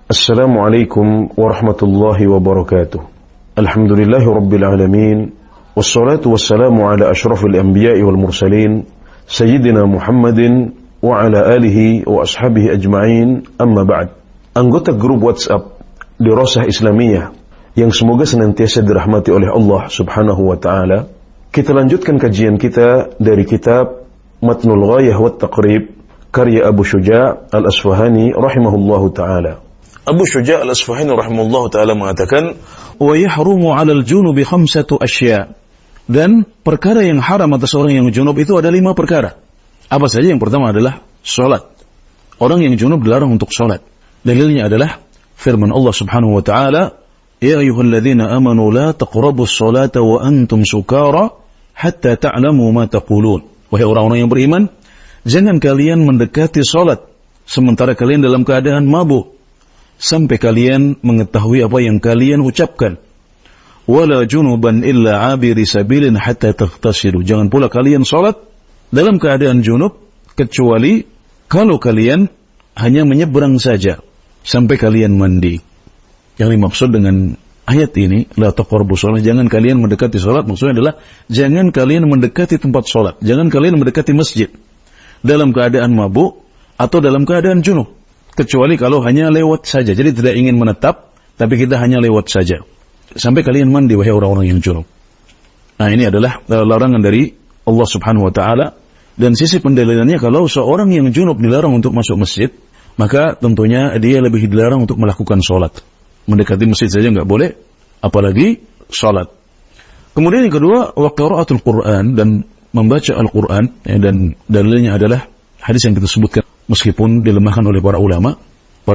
Assalamualaikum warahmatullahi wabarakatuh. Alhamdulillahi rabbil alamin. Wassalatu wassalamu ala ashrafil anbiya'i wal mursalin Sayyidina Muhammadin wa ala alihi wa ashabihi ajma'in. Amma ba'd. Anggota grup WhatsApp Dirasah Islamiyah yang semoga senantiasa dirahmati oleh Allah subhanahu wa ta'ala, kita lanjutkan kajian kita dari kitab Matnul Ghayah wat Taqrib karya Abu Syuja' al-Asfahani rahimahullahu ta'ala. Abu Syuja' al-Asfahani rahimahullah ta'ala mengatakan, wa yahrumu 'alal junubi khamsatu asya'. Dan perkara yang haram atas orang yang junub itu ada 5 perkara. Apa saja? Yang pertama adalah salat. Orang yang junub dilarang untuk salat. Dalilnya adalah firman Allah Subhanahu wa ta'ala, ya ayyuhalladzina amanu la taqrabus salata wa antum sukara hatta ta'lamu ma taqulun. Wahai orang-orang yang beriman, jangan kalian mendekati salat sementara kalian dalam keadaan mabuk, sampai kalian mengetahui apa yang kalian ucapkan. Wala junuban illa abiri sabilin hatta taghtasilu. Jangan pula kalian salat dalam keadaan junub kecuali kalau kalian hanya menyeberang saja sampai kalian mandi. Yang dimaksud dengan ayat ini, la taqrabu shalah, jangan kalian mendekati salat, maksudnya adalah jangan kalian mendekati tempat salat, jangan kalian mendekati masjid dalam keadaan mabuk atau dalam keadaan junub. Kecuali kalau hanya lewat saja. Jadi tidak ingin menetap, tapi kita hanya lewat saja. Sampai kalian mandi, wahai orang-orang yang junub. Nah, ini adalah larangan dari Allah subhanahu wa ta'ala. Dan sisi pendalilannya, kalau seorang yang junub dilarang untuk masuk masjid, maka tentunya dia lebih dilarang untuk melakukan sholat. Mendekati masjid saja nggak boleh, apalagi sholat. Kemudian yang kedua, wa qiraatul Qur'an, dan membaca Al-Quran. Dan dalilnya adalah hadis yang kita sebutkan, meskipun dilemahkan oleh para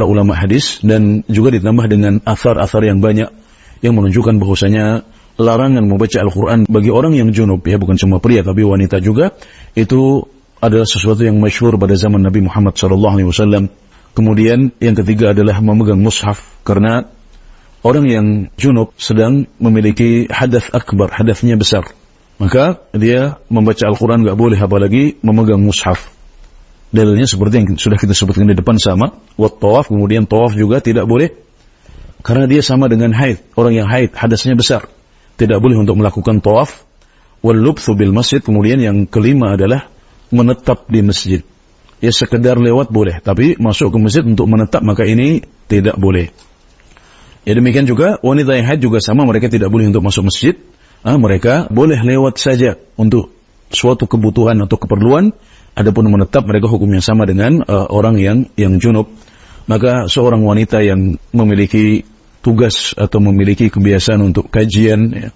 ulama hadis, dan juga ditambah dengan athar-athar yang banyak yang menunjukkan bahwasanya larangan membaca Al-Quran bagi orang yang junub, ya bukan cuma pria tapi wanita juga, itu adalah sesuatu yang masyhur pada zaman Nabi Muhammad SAW. Kemudian yang ketiga adalah memegang mushaf, karena orang yang junub sedang memiliki hadath akbar, hadathnya besar, maka dia membaca Al-Quran gak boleh, apalagi memegang mushaf. Dalilnya seperti yang sudah kita sebutkan di depan sama, wat tawaf, kemudian tawaf juga tidak boleh karena dia sama dengan haid. Orang yang haid hadasnya besar, tidak boleh untuk melakukan tawaf. Wal lubthu bil masjid, kemudian yang kelima adalah menetap di masjid. Ya sekedar lewat boleh, tapi masuk ke masjid untuk menetap maka ini tidak boleh. Ya demikian juga wanita yang haid juga sama, mereka tidak boleh untuk masuk masjid. Mereka boleh lewat saja untuk suatu kebutuhan atau keperluan. Adapun menetap, mereka hukumnya sama dengan orang yang junub. Maka seorang wanita yang memiliki tugas atau memiliki kebiasaan untuk kajian, ya,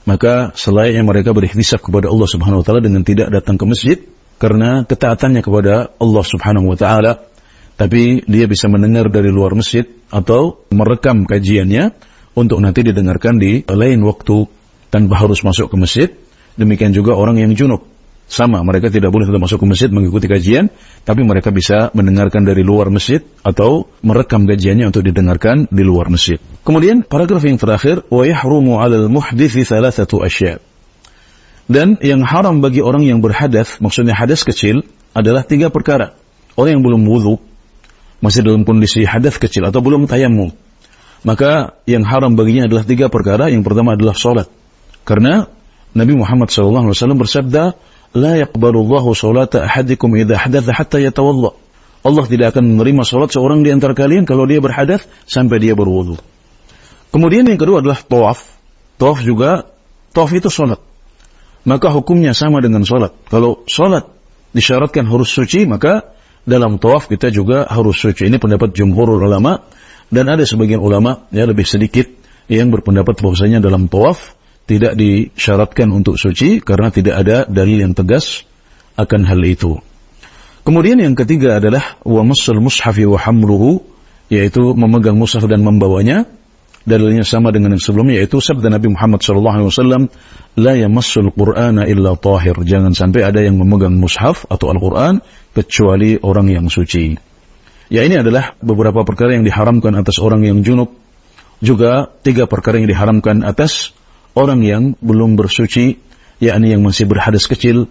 maka selayaknya mereka berikhtisab kepada Allah Subhanahu wa ta'ala dengan tidak datang ke masjid karena ketaatannya kepada Allah Subhanahu wa ta'ala, tapi dia bisa mendengar dari luar masjid atau merekam kajiannya untuk nanti didengarkan di lain waktu tanpa harus masuk ke masjid. Demikian juga orang yang junub, sama, mereka tidak boleh masuk ke masjid mengikuti kajian, tapi mereka bisa mendengarkan dari luar masjid atau merekam kajiannya untuk didengarkan di luar masjid. Kemudian paragraf yang terakhir, wa yahrumu 'alal muhdithi thalathatu asya'. Dan yang haram bagi orang yang berhadas, maksudnya hadas kecil, adalah 3 perkara. Orang yang belum wudu, masih dalam kondisi hadas kecil atau belum tayammum, maka yang haram baginya adalah 3 perkara. Yang pertama adalah salat. Karena Nabi Muhammad SAW bersabda, la yaqbalullahu salata ahadikum idza hadatha hatta yatawadda. Allah tidak akan menerima salat seorang di antara kalian kalau dia berhadas sampai dia berwudu. Kemudian yang kedua adalah tawaf. Tawaf juga, tawaf itu salat. Maka hukumnya sama dengan salat. Kalau salat disyaratkan harus suci, maka dalam tawaf kita juga harus suci. Ini pendapat jumhurul ulama, dan ada sebagian ulama ya lebih sedikit yang berpendapat bahwasanya dalam tawaf tidak disyaratkan untuk suci karena tidak ada dalil yang tegas akan hal itu. Kemudian yang ketiga adalah wa massul mushafi wa hamluhu, yaitu memegang mushaf dan membawanya. Dalilnya sama dengan yang sebelumnya, yaitu sabda Nabi Muhammad SAW, la yamassul qur'ana illa tahir. Jangan sampai ada yang memegang mushaf atau Al-Quran kecuali orang yang suci. Ya, ini adalah beberapa perkara yang diharamkan atas orang yang junub. Juga 3 perkara yang diharamkan atas orang yang belum bersuci, yakni yang masih berhadas kecil.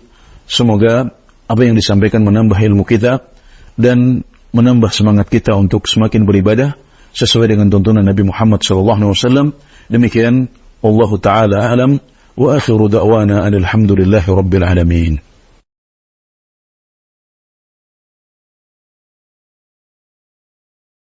Semoga apa yang disampaikan menambah ilmu kita dan menambah semangat kita untuk semakin beribadah sesuai dengan tuntunan Nabi Muhammad SAW. Demikian, Wallahu ta'ala a'lam, wa akhiru da'wana alhamdulillahi rabbil alamin.